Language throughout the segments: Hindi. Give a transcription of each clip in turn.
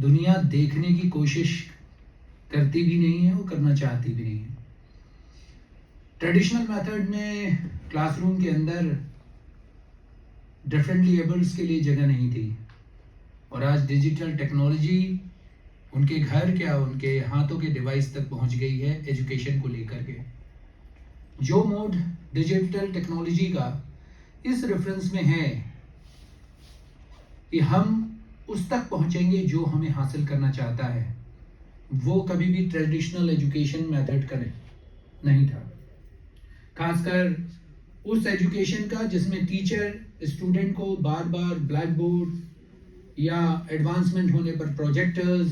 दुनिया देखने की कोशिश करती भी नहीं है और करना चाहती भी नहीं है। ट्रेडिशनल मेथड में क्लासरूम के अंदर डिफरेंटली एबल्स के लिए जगह नहीं थी, और आज डिजिटल टेक्नोलॉजी उनके घर क्या उनके हाथों के डिवाइस तक पहुंच गई है एजुकेशन को लेकर के। जो मोड डिजिटल टेक्नोलॉजी का इस रेफरेंस में है कि हम उस तक पहुंचेंगे जो हमें हासिल करना चाहता है, वो कभी भी ट्रेडिशनल एजुकेशन मेथड का नहीं था। खासकर उस एजुकेशन का जिसमें टीचर स्टूडेंट को बार बार ब्लैक बोर्ड या एडवांसमेंट होने पर प्रोजेक्टर्स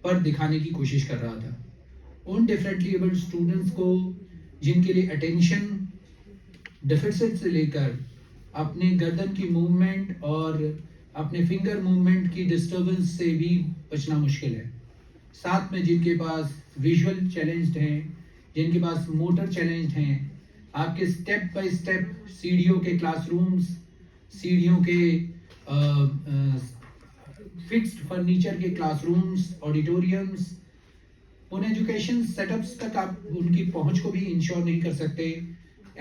पर दिखाने की कोशिश कर रहा था। उन डिफरेंटली एबल्ड स्टूडेंट्स को जिनके लिए अटेंशन डेफिसिट से लेकर अपने गर्दन की मूवमेंट और अपने फिंगर मूवमेंट की डिस्टर्बेंस से भी बचना मुश्किल है, साथ में जिनके पास विजुअल चैलेंज्ड हैं, जिनके पास मोटर चैलेंज्ड हैं, आपके स्टेप बाय स्टेप सीढ़ियों के क्लासरूम्स, सीढ़ियों के फिक्स्ड फर्नीचर के क्लासरूम्स, ऑडिटोरियम्स, उन एजुकेशन सेटअप्स तक आप उनकी पहुंच को भी इंश्योर नहीं कर सकते।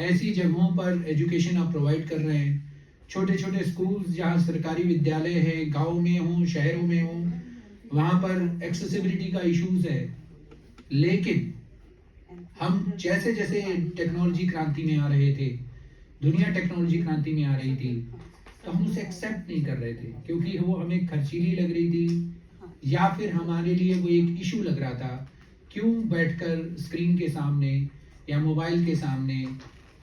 ऐसी जगहों पर एजुकेशन आप प्रोवाइड कर रहे हैं। छोटे छोटे स्कूल्स जहां सरकारी विद्यालय है, गांव में हो, शहरों में हो, वहां पर एक्सेसिबिलिटी का इश्यूज है। लेकिन हम जैसे जैसे टेक्नोलॉजी क्रांति में आ रहे थे, दुनिया टेक्नोलॉजी क्रांति में आ रही थी, तो हम उसे एक्सेप्ट नहीं कर रहे थे क्योंकि वो हमें खर्चीली लग रही थी या फिर हमारे लिए वो एक इशू लग रहा था। क्यों बैठकर स्क्रीन के सामने या मोबाइल के सामने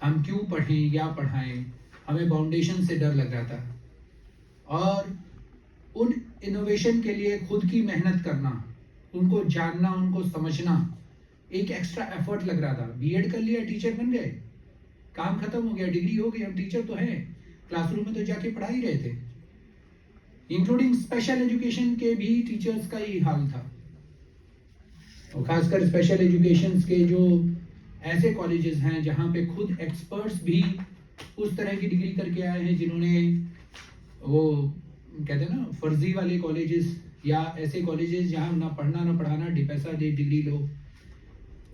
हम क्यों पढ़ें या पढ़ाएं, हमें फाउंडेशन से डर लग रहा था। और उन इनोवेशन के लिए खुद की मेहनत करना, उनको जानना, उनको समझना एक एक्स्ट्रा एफर्ट लग रहा था। बीएड कर लिया, टीचर बन गए, काम खत्म हो गया, डिग्री हो गई, हम टीचर तो हैं, क्लासरूम में तो जाके पढ़ा ही रहे थे। इंक्लूडिंग स्पेशल एजुकेशन के भी टीचर्स का यही हाल था, और खासकर स्पेशल एजुकेशन के जो ऐसे कॉलेजेस हैं जहां पे खुद एक्सपर्ट्स भी उस तरह की डिग्री करके आए हैं जिन्होंने वो कहते हैं ना फर्जी वाले कॉलेजेस या ऐसे कॉलेजेस जहां ना पढ़ना ना पढ़ाना, पैसा दे डिग्री लो,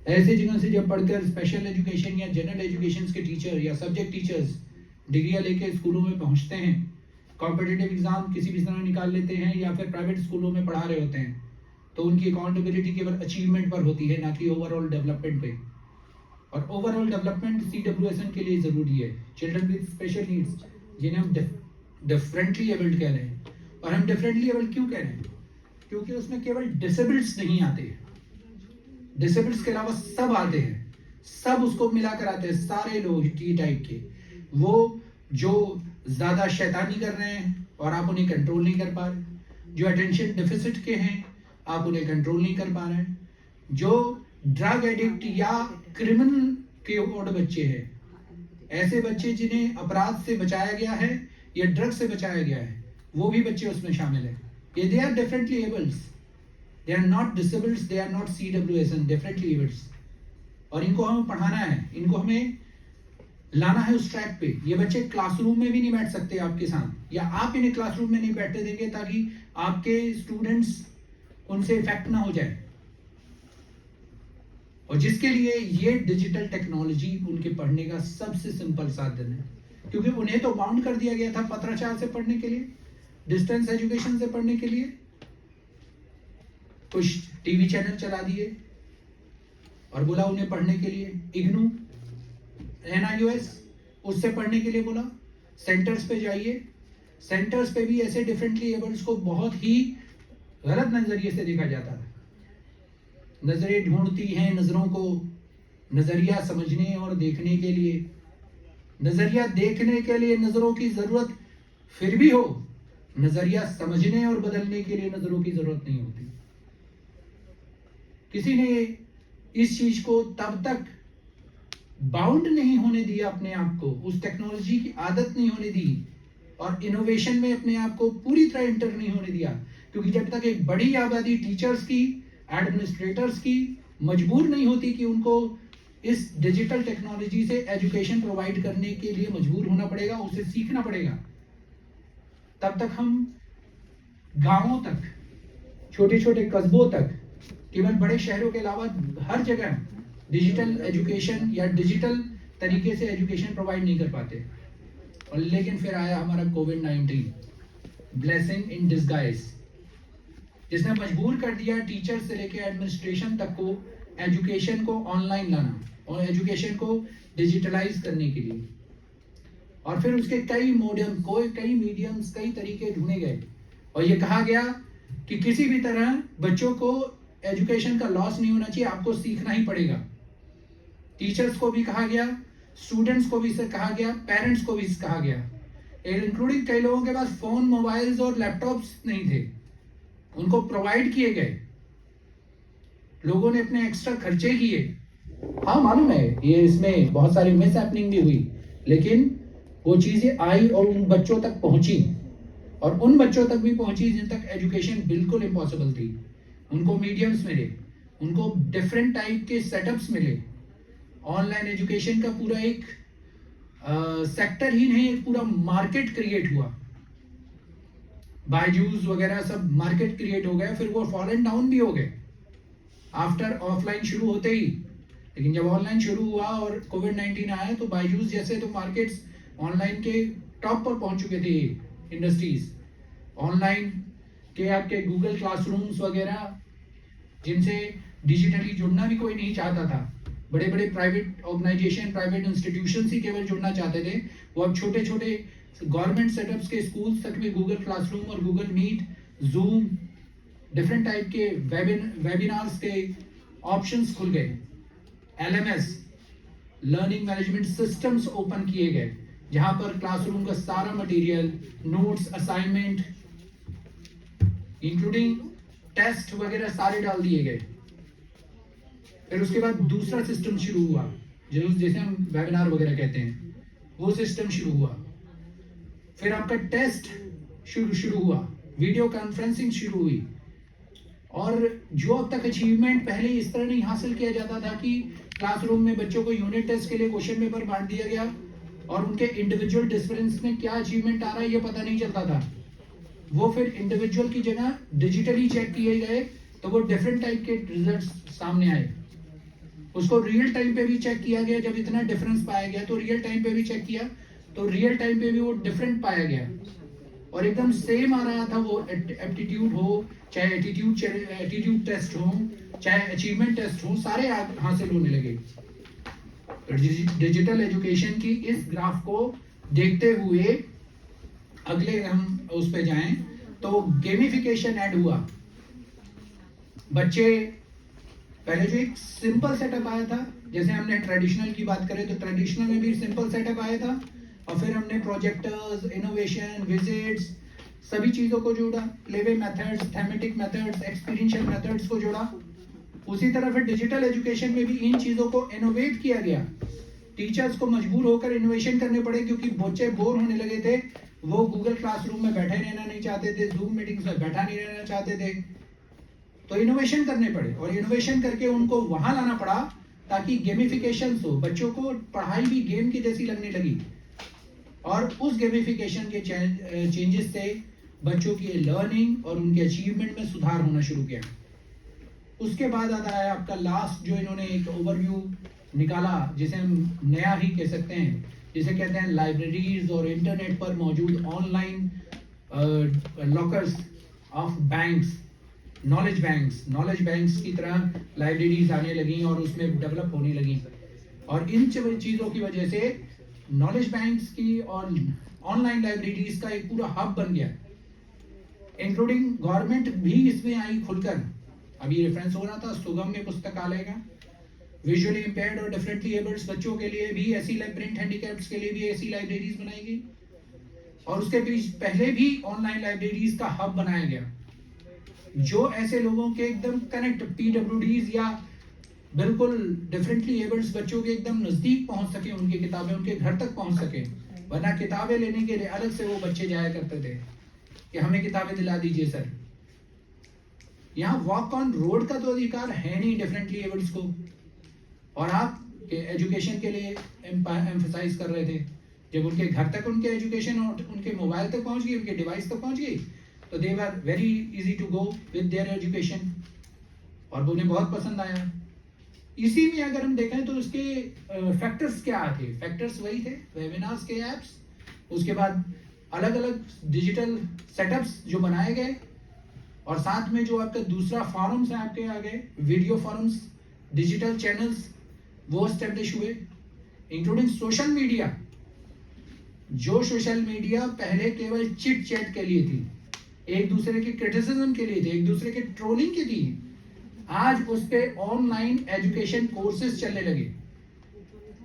ऐसे जगह से जब पढ़कर स्पेशल एजुकेशन या जनरल एजुकेशन के टीचर या सब्जेक्ट टीचर्स डिग्रियां लेके स्कूलों में पहुंचते हैं, कॉम्पिटिटिव एग्जाम किसी भी तरह निकाल लेते हैं या फिर प्राइवेट स्कूलों में पढ़ा रहे होते हैं, तो उनकी अकाउंटेबिलिटी केवल अचीवमेंट पर होती है, ना कि ओवरऑल डेवलपमेंट पे। और ओवरऑल डेवलपमेंट CWSN के लिए जरूरी है। चिल्ड्रन विद स्पेशल नीड्स जिन्हें हम डिफरेंटली एबल्ड कह रहे हैं, और हम डिफरेंटली एबल्ड क्यों कह रहे हैं? क्योंकि उसमें केवल डिसेबल्ड्स नहीं आते, डिसेबल्ड्स के अलावा सब आते हैं, सब उसको मिलाकर आते हैं, सारे लोग टी टाइप के, वो जो ज्यादा शैतानी कर रहे हैं और आप उन्हें कंट्रोल नहीं कर पा रहे, जो अटेंशन डेफिसिट के हैं आप उन्हें कंट्रोल नहीं कर पा रहे हैं, जो ड्रग एडिक्ट या क्रिमिनल के और बच्चे हैं, ऐसे बच्चे जिन्हें अपराध से बचाया गया है या ड्रग से बचाया गया है, वो भी बच्चे उसमें शामिल है। ये they are differently ables, they are not disabled, they are not CWSN, differently abled, और इनको हमें पढ़ाना है, इनको हमें लाना है उस ट्रैक पे। ये बच्चे क्लासरूम में भी नहीं बैठ सकते आपके साथ, या आप इन्हें क्लासरूम में नहीं बैठने देंगे ताकि आपके स्टूडेंट्स उनसे इफेक्ट ना हो जाए, और जिसके लिए ये डिजिटल टेक्नोलॉजी उनके पढ़ने का सबसे सिंपल साधन है। क्योंकि उन्हें तो बाउंड कर दिया गया था पत्राचार से पढ़ने के लिए, डिस्टेंस एजुकेशन से पढ़ने के लिए, कुछ टीवी चैनल चला दिए और बोला उन्हें पढ़ने के लिए, इग्नू, NIOS उससे पढ़ने के लिए बोला, सेंटर्स पे जाइए, सेंटर्स पे भी ऐसे डिफरेंटली एबल्ड्स को बहुत ही गलत नजरिए से देखा जाता है। नजरें ढूंढती हैं नजरों को नजरिया समझने और देखने के लिए, नजरिया देखने के लिए नजरों की जरूरत फिर भी हो, नजरिया समझने और बदलने के लिए नजरों की जरूरत नहीं होती। किसी ने इस चीज को तब तक बाउंड नहीं होने दिया अपने आप को, उस टेक्नोलॉजी की आदत नहीं होने दी और इनोवेशन में अपने आप को पूरी तरह इंटर नहीं होने दिया, क्योंकि जब तक एक बड़ी आबादी टीचर्स की, एडमिनिस्ट्रेटर्स की मजबूर नहीं होती कि उनको इस डिजिटल टेक्नोलॉजी से एजुकेशन प्रोवाइड करने के लिए मजबूर होना पड़ेगा, उसे सीखना पड़ेगा, तब तक हम गांवों तक, छोटे छोटे कस्बों तक, केवल बड़े शहरों के अलावा हर जगह डिजिटल एजुकेशन या डिजिटल तरीके से एजुकेशन प्रोवाइड नहीं कर पाते। और लेकिन फिर आया हमारा कोविड-19, ब्लेसिंग इन डिस्गाइज, जिसने मजबूर कर दिया टीचर से लेकर एडमिनिस्ट्रेशन तक को एजुकेशन को ऑनलाइन लाना और एजुकेशन को डिजिटलाइज करने के लिए। और फिर उसके कई मीडियम्स, कई तरीके ढूंढे गए और ये कहा गया कि किसी भी तरह बच्चों को एजुकेशन का लॉस नहीं होना चाहिए, आपको सीखना ही पड़ेगा। टीचर्स को भी कहा गया, स्टूडेंट्स को भी कहा गया, पेरेंट्स को भी कहा गया, इंक्लूडिंग कई लोगों के पास फोन, मोबाइल्स और लैपटॉप्स नहीं थे, उनको प्रोवाइड किए गए। लोगों ने अपने एक्स्ट्रा खर्चे किए। हाँ मालूम है ये, इसमें बहुत सारी मिस हैपनिंग भी हुई, लेकिन वो चीजें आई और उन बच्चों तक पहुंची, और उन बच्चों तक भी पहुंची जिन तक एजुकेशन बिल्कुल इम्पॉसिबल थी। उनको मीडियम्स मिले, उनको डिफरेंट टाइप के सेटअप्स मिले। ऑनलाइन एजुकेशन का पूरा एक सेक्टर ही नहीं, एक पूरा मार्केट क्रिएट हुआ। बायजूस वगैरह सब मार्केट क्रिएट हो गया, फिर वो फॉलन डाउन भी हो गए आफ्टर ऑफलाइन शुरू होते ही। लेकिन जब ऑनलाइन शुरू हुआ और कोविड-19 आया तो बायजूस जैसे तो मार्केट्स ऑनलाइन के टॉप पर पहुंच चुके थे। इंडस्ट्रीज ऑनलाइन के आपके गूगल क्लासरूम्स वगैरह, जिनसे डिजिटली जुड़ना भी कोई नहीं चाहता था, बड़े बड़े प्राइवेट ऑर्गेनाइजेशन, प्राइवेट इंस्टीट्यूशन ही केवल जुड़ना चाहते थे, वो अब छोटे छोटे गवर्नमेंट सेटअप्स के स्कूल्स तक में गूगल क्लासरूम और Google meet, Zoom, different type के वेबिनार्स के ऑप्शंस खुल गए। LMS, learning management systems open किए गए, जहां पर क्लासरूम का सारा material, notes, assignment, including test वगैरह सारे डाल दिए गए। फिर उसके बाद दूसरा सिस्टम शुरू हुआ, जैसे हम वेबिनार वगैरह कहते हैं, वो सिस्टम शुरू हुआ। फिर आपका टेस्ट शुरू हुआ, वीडियो कॉन्फ्रेंसिंग शुरू हुई। और जो अब तक अचीवमेंट पहले इस तरह नहीं हासिल किया जाता था कि क्लासरूम में बच्चों को यूनिट टेस्ट के लिए क्वेश्चन पेपर बांट दिया गया और उनके इंडिविजुअल डिफरेंस में क्या अचीवमेंट आ रहा है ये पता नहीं चलता था, वो फिर इंडिविजुअल की जगह डिजिटली चेक किए गए तो वो डिफरेंट टाइप के रिजल्ट्स सामने आए। उसको रियल टाइम पे भी चेक किया गया, जब इतना डिफरेंस पाया गया तो रियल टाइम पे भी चेक किया तो रियल टाइम पे भी वो डिफरेंट पाया गया और एकदम सेम आ रहा था। वो एप्टीट्यूड हो, चाहे एटीट्यूड टेस्ट हो, चाहे अचीवमेंट टेस्ट हो, सारे हासिल होने लगे। डिजिटल एजुकेशन की इस ग्राफ को देखते हुए अगले हम उस पे जाएं तो गेमिफिकेशन ऐड हुआ। बच्चे पहले जो एक सिंपल सेटअप आया था, जैसे हमने ट्रेडिशनल की बात करें तो ट्रेडिशनल में भी सिंपल सेटअप आया था और फिर हमने प्रोजेक्टर्स, इनोवेशन, विजिट्स, सभी चीजों को जोड़ा, playway methods, thematic methods, experiential methods को जोड़ा। उसी तरह फिर डिजिटल एजुकेशन में भी इन चीजों को इनोवेट किया गया। टीचर्स को मजबूर होकर इनोवेशन करने पड़े क्योंकि बच्चे बोर होने लगे थे, वो गूगल क्लासरूम में बैठे रहना नहीं चाहते थे, जूम मीटिंग्स में बैठा नहीं रहना चाहते थे, तो इनोवेशन करने पड़े और इनोवेशन करके उनको वहां लाना पड़ा ताकि गेमिफिकेशन हो, बच्चों को पढ़ाई भी गेम की जैसी लगने लगी। और उस गेमिफिकेशन के चेंजेस से बच्चों की लर्निंग और उनके अचीवमेंट में सुधार होना शुरू किया। उसके बाद आता है आपका लास्ट जो इन्होंने एक ओवरव्यू निकाला, जिसे हम नया ही कह सकते हैं, जिसे कहते हैं लाइब्रेरीज और इंटरनेट पर मौजूद online lockers of banks, knowledge banks की तरह लाइब्रेरीज आने लगी और उसमें डेवलप होने लगी। और इन चीज़ों की वजह से नॉलेज बैंक्स की और ऑनलाइन लाइब्रेरीज का एक पूरा हब बन गया, इंक्लूडिंग गवर्नमेंट भी इसमें आई खुलकर। अभी रेफरेंस हो रहा था सुगम्य पुस्तकालय का, विजुअली इंपेयर्ड और डिफरेंटली एबल्ड बच्चों के लिए भी ऐसी, प्रिंट हैंडीकैप्स के लिए भी ऐसी लाइब्रेरीज बनाई गई और उसके बीच पहले भी ऑनलाइन लाइब्रेरीज का हब बनाया गया, जो ऐसे लोगों के एकदम कनेक्ट, PWDs या बिल्कुल डिफरेंटली एबल्ड बच्चों के एकदम नजदीक पहुंच सके, उनकी किताबें उनके घर तक पहुंच सके। वरना किताबें लेने के लिए अलग से वो बच्चे जाया करते थे कि हमें किताबें दिला दीजिए सर। यहाँ वॉक ऑन रोड का तो अधिकार है नहीं डिफरेंटली एबल्ड को, और आप एजुकेशन के लिए एम्फसाइज कर रहे थे। जब उनके घर तक उनके एजुकेशन और उनके मोबाइल तक पहुंच गई, उनके डिवाइस तक पहुंच गई, तो they were very easy to go with their education, और वो उन्हें बहुत पसंद आया। इसी में अगर हम देखें तो उसके फैक्टर्स क्या थे? फैक्टर्स वही थे, वेबिनार्स के ऐप्स, उसके बाद अलग अलग डिजिटल सेटअप्स जो बनाए गए, और साथ में जो आपका दूसरा फॉरम्स है आपके आगे, वीडियो फॉरम्स, डिजिटल चैनल्स वो एस्टेब्लिश हुए, इंक्लूडिंग सोशल मीडिया। जो सोशल मीडिया पहले केवल चिट चैट के लिए थी, एक दूसरे के क्रिटिसिज्म के लिए थे, एक दूसरे के ट्रोलिंग के लिए, आज उस पे ऑनलाइन एजुकेशन कोर्सेज चलने लगे,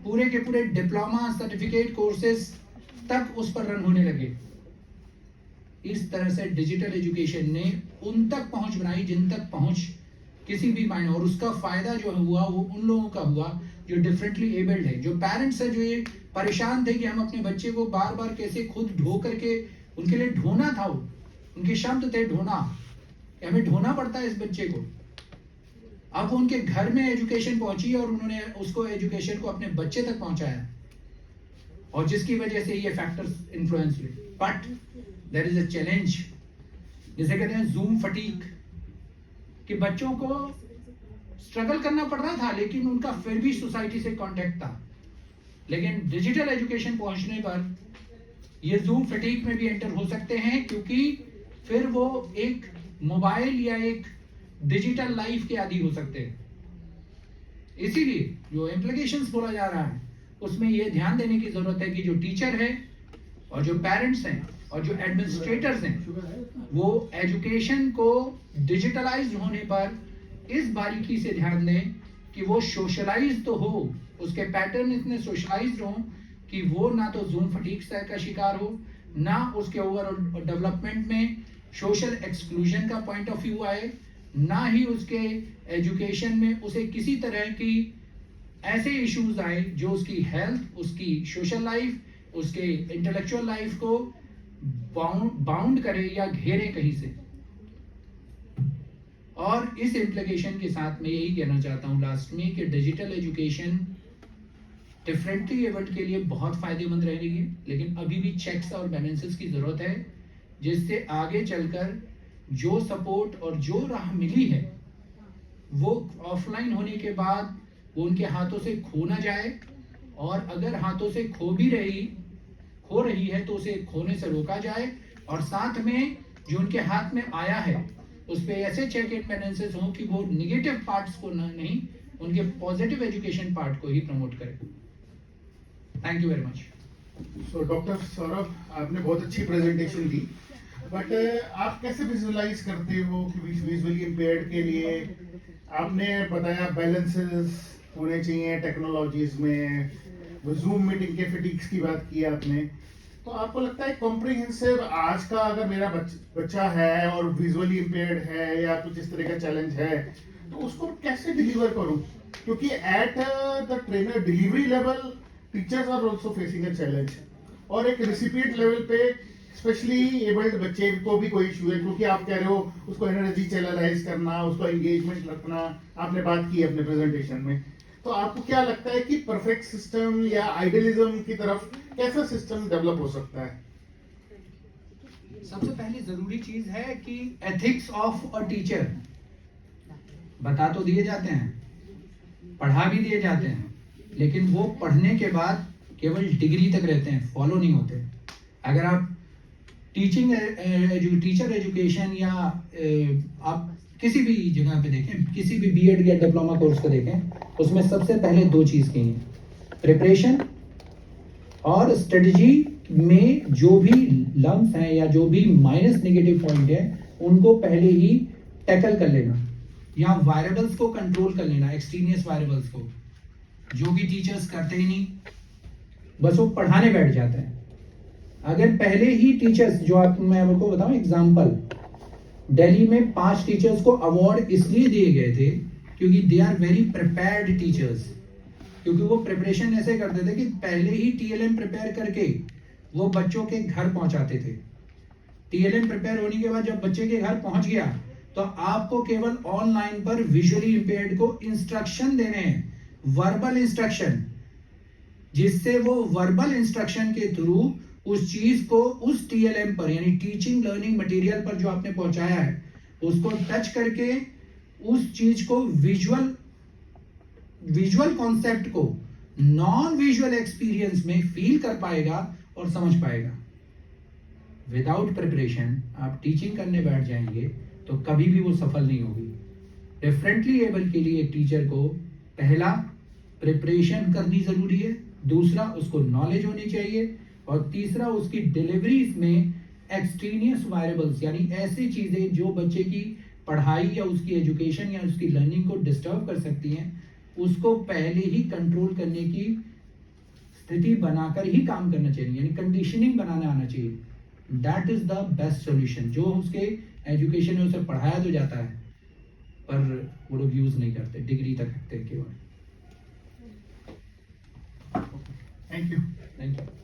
पूरे के पूरे डिप्लोमा सर्टिफिकेट कोर्सेज तक उस पर रन होने लगे। इस तरह से डिजिटल एजुकेशन ने उन तक पहुंच बनाई जिन तक पहुंच किसी भी मायने, और उसका फायदा जो हुआ वो उन लोगों का हुआ जो डिफरेंटली एबल्ड है, जो पेरेंट्स है, जो ये परेशान थे कि हम अपने बच्चे को बार बार कैसे खुद ढो करके, उनके लिए ढोना था, वो उनके शब्द थे ढोना, हमें ढोना पड़ता है इस बच्चे को। अब उनके घर में एजुकेशन पहुंची और उन्होंने उसको एजुकेशन को अपने बच्चे तक पहुंचाया, और जिसकी वजह से ये फैक्टर्स इन्फ्लुएंस हुए। But there is a challenge, जिसे कहते हैं जूम फटीक, कि बच्चों को स्ट्रगल करना पड़ रहा था लेकिन उनका फिर भी सोसाइटी से कांटेक्ट था। लेकिन डिजिटल एजुकेशन पहुंचने पर ये जूम फटीक में भी एंटर हो सकते हैं, क्योंकि फिर वो एक मोबाइल या एक डिजिटल लाइफ के आदी हो सकते हैं। इसीलिए जो इम्प्लीकेशंस बोला जा रहा है उसमें ये ध्यान देने की जरूरत है कि जो टीचर है और जो पेरेंट्स हैं और जो एडमिनिस्ट्रेटर्स हैं वो एजुकेशन को डिजिटलाइज होने पर इस बारीकी से ध्यान दें कि वो सोशलाइज तो हो, उसके पैटर्न इतने सोशलाइज हो कि वो ना तो जूम फटीक का शिकार हो, ना उसके ओवरऑल डेवलपमेंट में सोशल एक्सक्लूजन का पॉइंट ऑफ व्यू आए, ना ही उसके एजुकेशन में उसे किसी तरह की ऐसे इश्यूज आए जो उसकी हेल्थ, उसकी सोशल लाइफ, उसके इंटेलेक्चुअल लाइफ को बाउंड करे या घेरे कहीं से। और इस इम्प्लीकेशन के साथ मैं यही कहना चाहता हूं लास्ट में कि डिजिटल एजुकेशन डिफरेंटली एबल्ड के लिए बहुत फायदेमंद रहेगी, लेकिन अभी भी चेक्स और बैलेंसेस की जरूरत है, जिससे आगे चलकर जो सपोर्ट और जो राह मिली है वो ऑफलाइन होने के बाद वो उनके हाथों से खो ना जाए, और अगर हाथों से खो रही है तो उसे खोने से रोका जाए, और साथ में जो उनके हाथ में आया है उस पे ऐसे चेक एंड बैलेंसेस हो कि वो निगेटिव पार्ट्स को नहीं, उनके पॉजिटिव एजुकेशन पार्ट को ही प्रमोट करे। Thank you very much. So doctor Saurabh, आपने बहुत अच्छी प्रेजेंटेशन दी, बट आप कैसे विजुअलाइज करते हो कि विजुअली इम्पेयर्ड के लिए आपने बताया बैलेंसेस होने चाहिए टेक्नोलॉजीज में, जूम मीटिंग के फिटिक्स की बात की आपने, तो आपको लगता है कॉम्प्रिहेंसिव आज का अगर मेरा बच्चा है और विजुअली इम्पेयर्ड है या कुछ इस तरह का चैलेंज है तो उसको कैसे डिलीवर करूं? क्योंकि at the trainer delivery level teachers are also facing a challenge, और एक रिसिपिएंट लेवल पे स्पेशली एबल्ड बच्चे को भी कोई इशू है, क्योंकि आप कह रहे हो उसको एनर्जी चैनलाइज करना, उसको एंगेजमेंट रखना, आपने बात की अपने प्रेजेंटेशन में। तो आपको क्या लगता है कि परफेक्ट सिस्टम या आइडियलिज्म की तरफ कैसा सिस्टम डेवलप हो सकता है? सबसे पहली जरूरी चीज है कि एथिक्स ऑफ अ टीचर बता तो दिए जाते हैं, पढ़ा भी दिए जाते हैं, लेकिन वो पढ़ने के बाद केवल डिग्री तक रहते हैं, फॉलो नहीं होते। अगर आप टीचर एजुकेशन या आप किसी भी जगह पे देखें, किसी भी बीएड या डिप्लोमा कोर्स को देखें, उसमें सबसे पहले दो चीज की है, प्रिपरेशन और स्ट्रेटजी में जो भी लम्स हैं या जो भी माइनस नेगेटिव पॉइंट है उनको पहले ही टैकल कर लेना, या वायरेबल्स को कंट्रोल कर लेना, एक्सट्रीनियस वायरेबल्स को, जो भी टीचर्स करते ही नहीं, बस वो पढ़ाने बैठ जाते हैं। अगर पहले ही टीचर्स, जो आप मैं आपको बताऊं एग्जांपल, दिल्ली में 5 टीचर्स को अवार्ड इसलिए दिए गए थे क्योंकि they are very prepared teachers, क्योंकि वो प्रिपरेशन ऐसे करते थे कि पहले ही टीएलएम प्रिपेयर करके वो बच्चों के घर पहुंचाते थे। टीएलएम प्रिपेयर होने के बाद जब बच्चे के घर पहुंच गया तो आपको केवल ऑनलाइन पर विजुअली इंपेयर्ड को इंस्ट्रक्शन देने हैं, वर्बल इंस्ट्रक्शन, जिससे वो वर्बल इंस्ट्रक्शन के थ्रू उस चीज को उस टीएलएम पर यानी टीचिंग लर्निंग मटेरियल पर जो आपने पहुंचाया है उसको टच करके उस चीज को विजुअल कॉन्सेप्ट को नॉन विजुअल एक्सपीरियंस में फील कर पाएगा और समझ पाएगा। विदाउट प्रिपरेशन आप टीचिंग करने बैठ जाएंगे तो कभी भी वो सफल नहीं होगी। डिफरेंटली एबल के लिए एक टीचर को पहला प्रिपरेशन करनी जरूरी है, दूसरा उसको नॉलेज होनी चाहिए और तीसरा उसकी डिलीवरीज में एक्सट्रेनियस वेरिएबल्स यानी ऐसी चीजें जो बच्चे की पढ़ाई या उसकी एजुकेशन या उसकी लर्निंग को डिस्टर्ब कर सकती हैं उसको पहले ही कंट्रोल करने की स्थिति बनाकर ही काम करना चाहिए, यानी कंडीशनिंग बनाना आना चाहिए। That is the best solution. जो उसके एजुकेशन में उसे पढ़ाया तो जाता है पर वो लोग यूज नहीं करते, डिग्री तक रखते केवल। Thank you. Thank you.